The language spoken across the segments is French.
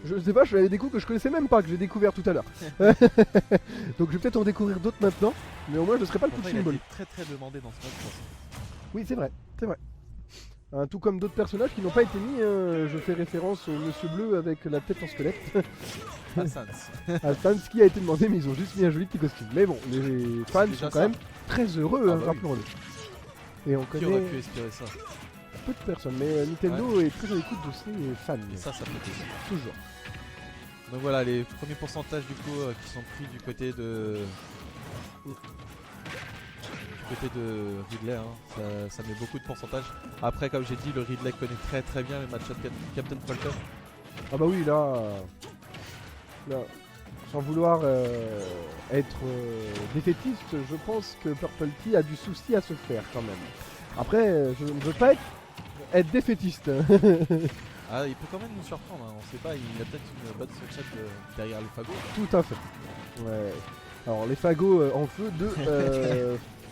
Je sais pas, je fais des coups que je connaissais même pas, que j'ai découvert tout à l'heure. Donc je vais peut-être en découvrir d'autres maintenant, mais au moins je ne serai pas le Pourtant, punching il a ball. été très très demandé dans ce match, je pense. Oui, c'est vrai, c'est vrai. Tout comme d'autres personnages qui n'ont pas été mis, je fais référence au monsieur bleu avec la tête en squelette. Sans. À Sans qui a été demandé, mais ils ont juste mis un joli petit costume. Mais bon, les fans déjà sont quand ça. même très heureux, Ah bah oui. rappelons-le. Et on Qui aurait connaît pu espérer ça? peu de personnes, mais Nintendo est très à l'écoute de ses fans. Et ça fait plaisir. Toujours. Donc voilà, les premiers pourcentages du coup qui sont pris du côté de Ridley, hein. Ça met beaucoup de pourcentage. Après, comme j'ai dit, le Ridley connaît très très bien le match-up Captain Falcon. Ah bah oui, là sans vouloir être défaitiste, je pense que Purple Tea a du souci à se faire quand même. Après, je ne veux pas être défaitiste. Ah, il peut quand même nous surprendre, hein. On sait pas, il a peut-être une bonne fourchette derrière les fagots. Tout à fait. Ouais. Alors les fagots en feu de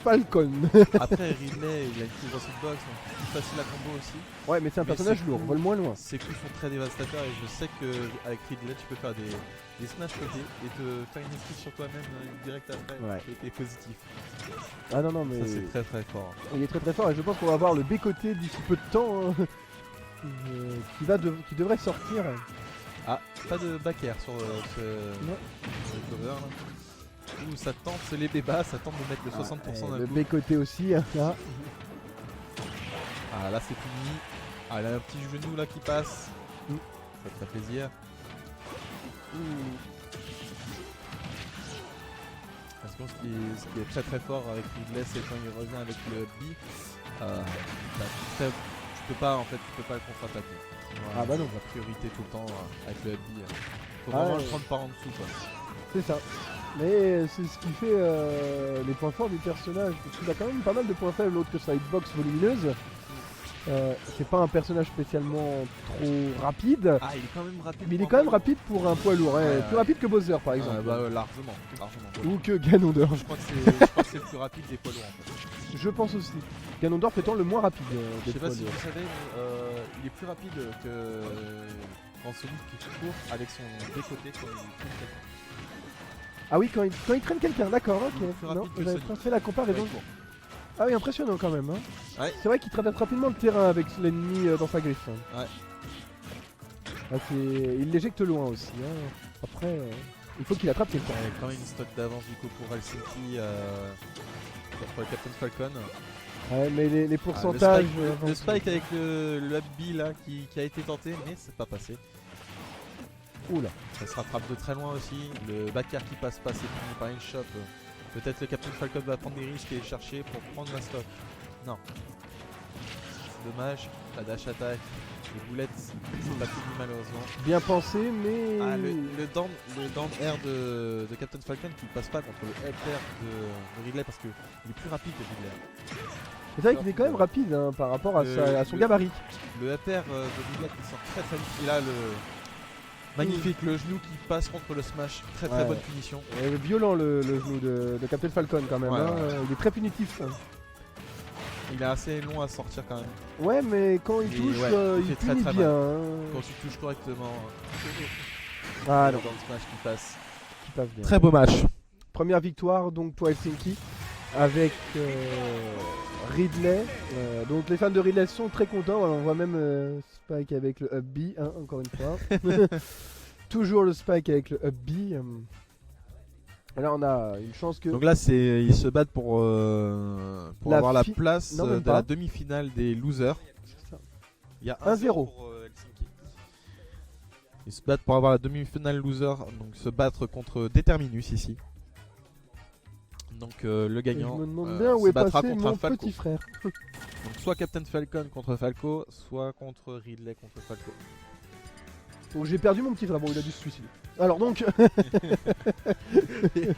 Falcon. Après, Ridley, il a une plus grosse hitbox, donc plus facile à combo aussi. Ouais, mais c'est un Mais personnage c'est lourd, cool. vole moins loin. Ses coups sont très dévastateurs et je sais qu'avec Ridley, tu peux faire des smash côté et te faire une esquive sur toi-même direct après. Ouais. Et positif. Ah non, non, mais Ça, c'est très très fort. il est très très fort et je pense qu'on va avoir le B-côté d'ici peu de temps hein, qui devrait sortir. Ah, pas de back air sur ce Non. cover là. Ouh, ça tente, c'est les bébas, ça tente de mettre le 60% d'un Le coup. B-côté aussi, hein, là. Ah là c'est fini. Ah là un petit genou là qui passe. Mm. Ça te fait plaisir. Parce que ce qui est très très fort avec Ridley, c'est quand il revient avec le B. Tu peux pas le contre-attaquer. Ah bah non. La priorité tout le temps avec le B. Faut Ah vraiment ouais. le prendre par en dessous quoi. C'est ça. Mais c'est ce qui fait les points forts du personnage. Parce qu'il a quand même pas mal de points faibles, l'autre que sa hitbox volumineuse. C'est pas un personnage spécialement trop rapide. Ah il est quand même rapide. Mais il est quand même rapide pour un poids lourd. Hein. Ouais, Plus ouais. rapide que Bowser par exemple. Largement. Ou que Ganondorf. Je crois que c'est le plus rapide des poids lourds en fait. Je pense aussi. Ganondorf étant le moins rapide Je des sais pas poids si lourds. vous savez, mais il est plus rapide que quand celui qui court avec son décoté quand il traîne quelqu'un. Ah oui, quand il traîne quelqu'un, d'accord, Il est ok. plus Non, rapide que j'avais Sonic. pas fait la comparaison. Ouais, Ah oui, impressionnant quand même. Hein. Ouais. C'est vrai qu'il traverse rapidement le terrain avec l'ennemi dans sa griffe. Hein. Ouais. Ah, il l'éjecte loin aussi. Hein. Après, il faut qu'il attrape quelqu'un. Il y a quand même une stock d'avance du coup pour Helsinki pour le Captain Falcon. Ouais, mais les pourcentages. Le spike avec le up B là qui a été tenté mais c'est pas passé. Oula. Ça se rattrape de très loin aussi. Le back air qui passe pas, c'est fini par une shop. Peut-être le Captain Falcon va prendre des risques et chercher pour prendre la stock. Non. C'est dommage. La dash attack, les boulettes, c'est pas fini malheureusement. Bien pensé, mais. Ah, le down air de Captain Falcon qui passe pas contre le up air de Ridley parce qu'il est plus rapide que Ridley. C'est vrai qu'il est quand même rapide hein, par rapport à son gabarit. Le up air de Ridley qui sort très très vite. Et là, magnifique, le genou qui passe contre le smash. Très très Ouais. bonne punition. Violent le genou de Captain Falcon quand même. Ouais, hein. ouais. Il est très punitif. Hein. Il est assez long à sortir quand même. Ouais, mais quand il Et touche, ouais, il il fait très, punit très bien. mal. Hein. Quand tu touches correctement, Ah le non, down smash qui passe. qui passe bien. Très beau match. Première victoire donc pour Helsinki avec Ridley. Donc les fans de Ridley sont très contents. Alors, on voit même Spike avec le up B, hein, encore une fois. Toujours le Spike avec le up B. Et là on a une chance que... Donc là, ils se battent pour avoir la place Non, même de pas. la demi-finale des losers. C'est ça. Il y a 1-0 pour Helsinki. Ils se battent pour avoir la demi-finale loser, donc se battre contre Determinus ici. Donc le Et gagnant je me demande bien où se est battra passé contre un mon Falco. petit frère. Donc soit Captain Falcon contre Falco, soit contre Ridley contre Falco. Donc j'ai perdu mon petit frère, bon il a dû se suicider. Alors donc, Il est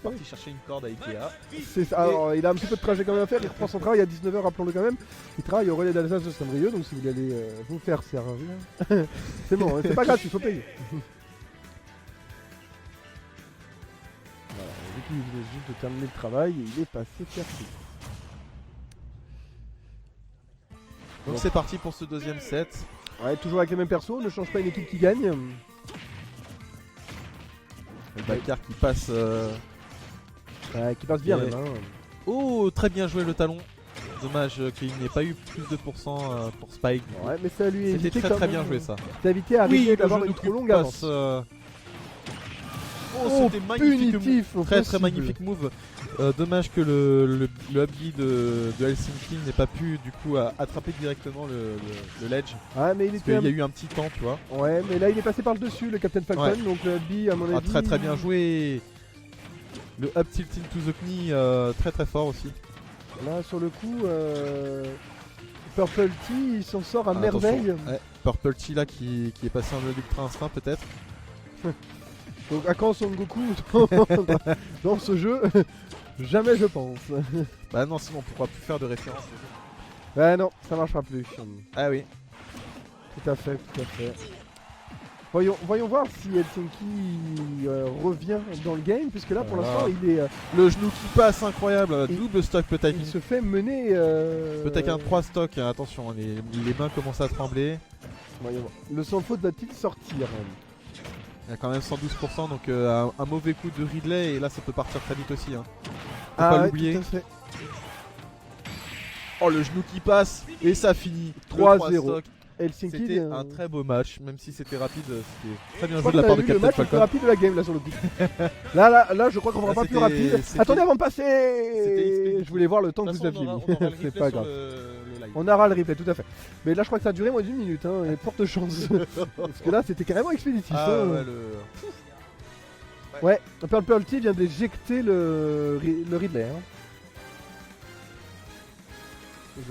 parti chercher une corde à Ikea. c'est ça. Alors, il a un petit peu de trajet quand même à faire, il reprend son travail à 19h, rappelons-le quand même. Il travaille au relais d'Alsace de Saint-Brieuc, donc si vous voulez aller vous faire servir, c'est bon, hein, c'est pas gratuit, il faut payer. Voilà, vu qu'il venait juste de terminer le travail, il est passé faire tout. Donc c'est parti pour ce deuxième set. Ouais, toujours avec les mêmes persos, ne change pas une équipe qui gagne. Le backer qui passe. Qui passe bien Ouais. même. Hein. Oh, très bien joué le talon. Dommage qu'il n'ait pas eu plus de pourcent pour Spike. Ouais, mais ça lui C'était évité très bien joué ça. Ça évitait à Ridley d'avoir le une genou trop qui longue passe, avance. Oh, c'était magnifique. Punitif au Très possible. magnifique move. Dommage que le Hubby de Helsinki n'ait pas pu du coup attraper directement le ledge. Ouais, mais il Parce était. qu'il y a eu un petit temps, tu vois. Ouais, mais là il est passé par le dessus, le Captain Falcon. Ouais. Donc le Hubby, à mon avis. Très bien joué. Le up tilting to the knee, très fort aussi. Là, sur le coup, Purple Tea, il s'en sort à merveille. Attention. Ouais, Purple Tea là qui est passé en mode ultra instinct peut-être. Donc à quand Son Goku dans ce jeu? Jamais, je pense. Bah non, sinon on pourra plus faire de référence. Ouais, non, ça marchera plus. Ah oui. Tout à fait, tout à fait. Voyons voir si Helsinki revient dans le game, puisque là pour Voilà. l'instant il est, Le genou qui passe, incroyable. Il- Double stock peut-être. il se fait mener. Peut-être un 3 stock, hein, attention, les mains commencent à trembler. Voyons voir. Le sans faute va-t-il sortir? Il y a quand même 112%, donc un mauvais coup de Ridley et là ça peut partir très vite aussi. Hein. Faut pas ouais, l'oublier. tout à fait. Oh, le genou qui passe et ça finit. Le 3-0. 3 stock. Helsinki. C'était un très beau match, même si c'était rapide, c'était très bien Je joué crois de la qu'on part a de eu le Captain match le plus Falcon. rapide de la game là sur le coup. là, je crois qu'on fera Là, pas plus c'était- rapide. c'était- Attendez avant de c'était passer. expéditif. Je voulais voir le temps De que toute vous façon, aviez on mis. aura le C'est replay pas sur grave. le live. On aura le replay, tout à fait. Mais là, je crois que ça a duré moins d'une minute. Hein. Il y a de fortes chances. Parce que là, c'était carrément expéditif. Ah hein. ouais, Ouais, Purple Tea vient d'éjecter le Ridley. Hein.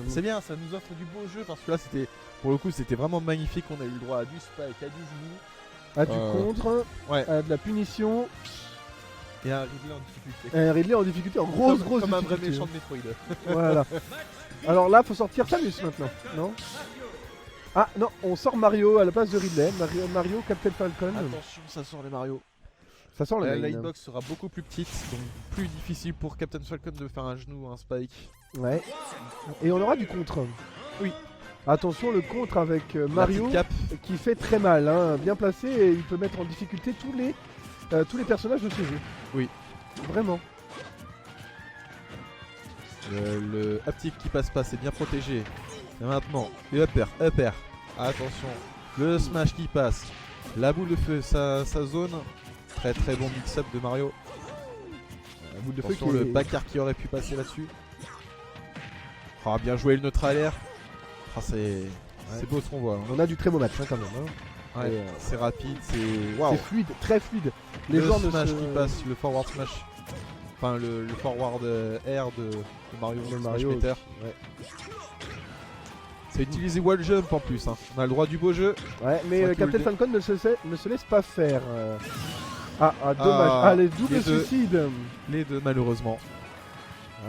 c'est bien, ça nous offre du beau jeu parce que là c'était, pour le coup c'était vraiment magnifique, on a eu le droit à du spike, à du genou, À du contre, ouais. à de la punition, Et un Ridley en difficulté. et un Ridley en difficulté, en grosse Comme un vrai difficulté. méchant de Metroid. Voilà. Alors là, faut sortir Samus maintenant, non? Ah non, on sort Mario à la place de Ridley. Mario Captain Falcon. Attention, ça sort les Mario. Ça sort le La main. hitbox sera beaucoup plus petite, donc plus difficile pour Captain Falcon de faire un genou, un spike. Ouais. Et on aura du contre. Oui. Attention, le contre avec La Mario petite cape. qui fait très mal, hein, bien placé, et il peut mettre en difficulté tous les personnages de ce jeu. Oui. Vraiment. Le haptic qui passe pas, c'est bien protégé. Et maintenant, le upper. Attention, le smash qui passe. La boule de feu, sa zone. Très très bon mix-up de Mario. La boule de feu Attention, qui le est- backer qui aurait pu passer là-dessus. Ah, bien joué le neutralaire. Ah, c'est beau ce qu'on voit. Hein. On a du très beau match hein, quand même. Hein. Ouais, Et, c'est rapide, c'est. Waouh! C'est fluide, très fluide. Les Le gens ne smash se... qui passe, le forward smash. Enfin, le forward air de Mario. Le Smash Mario. Meter. Ouais. C'est utiliser wall jump en plus. Hein. On a le droit du beau jeu. Ouais, mais Ouais, Captain tout le Falcon ne se laisse pas faire. Ah, dommage. Ah, Ah, les doubles les deux. suicides. Les deux, malheureusement.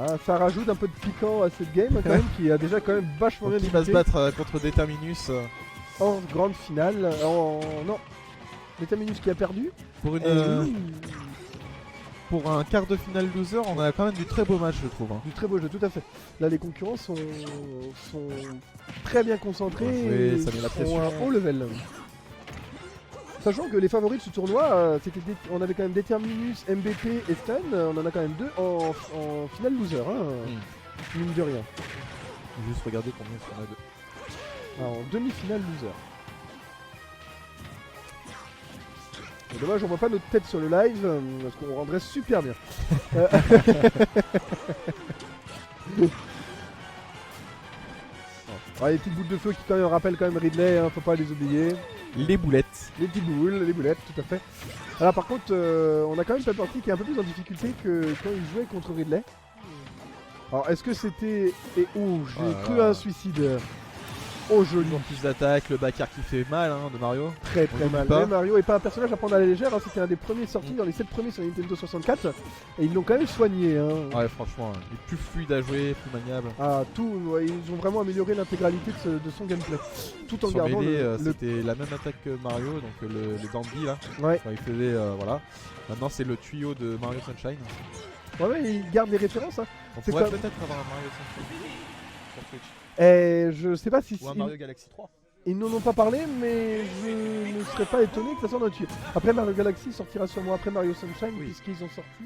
Ah, ça rajoute un peu de piquant à cette game quand même, qui a déjà quand même vachement Donc, bien il va se débuté. battre contre Determinus En grande finale. Non. Métaminus qui a perdu. pour une. Et Pour un quart de finale loser, on a quand même du très beau match, je trouve. Hein. du très beau jeu, tout à fait. Là, les concurrents sont très bien concentrés. Bien joué, et ça met la ont pression. un haut level. Sachant que les favoris de ce tournoi, on avait quand même Determinus, MBP et Stun. On en a quand même deux en finale loser. Hein, mine de rien. Juste regarder combien on a deux. Alors, en demi-finale loser. C'est dommage, on voit pas notre tête sur le live, parce qu'on rendrait super bien. Les petites boules de feu qui quand même rappellent quand même Ridley, hein, faut pas les oublier. Les boulettes. Les petites boules, les boulettes, tout à fait. Alors par contre, on a quand même Pepperty qui est un peu plus en difficulté que quand il jouait contre Ridley. Alors est-ce que c'était... Et oh, j'ai cru à un suicide. Oh joli. En plus d'attaque, le backer qui fait mal hein, de Mario. Très très On mal. l'oublie pas. Mais Mario est pas un personnage à prendre à la légère, hein. C'était un des premiers sortis dans les 7 premiers sur Nintendo 64 et ils l'ont quand même soigné. Hein. Ouais, franchement, il est plus fluide à jouer, plus maniable. Ah, tout, ouais, ils ont vraiment amélioré l'intégralité de son gameplay. Tout en Sur gardant Melee, le... c'était la même attaque que Mario, donc le dandy là. Ouais. Enfin, il faisait, voilà. Maintenant, c'est le tuyau de Mario Sunshine. Ouais, ils gardent les références. Hein. On C'est pourrait comme- peut-être avoir un Mario Sunshine sur Switch. Et je sais pas si... Ou un Mario Galaxy 3. Ils n'en ont pas parlé, mais je ne serais pas étonné que ça sorte dans le tuyau. Après Mario Galaxy sortira sûrement après Mario Sunshine, Oui. puisqu'ils ont sorti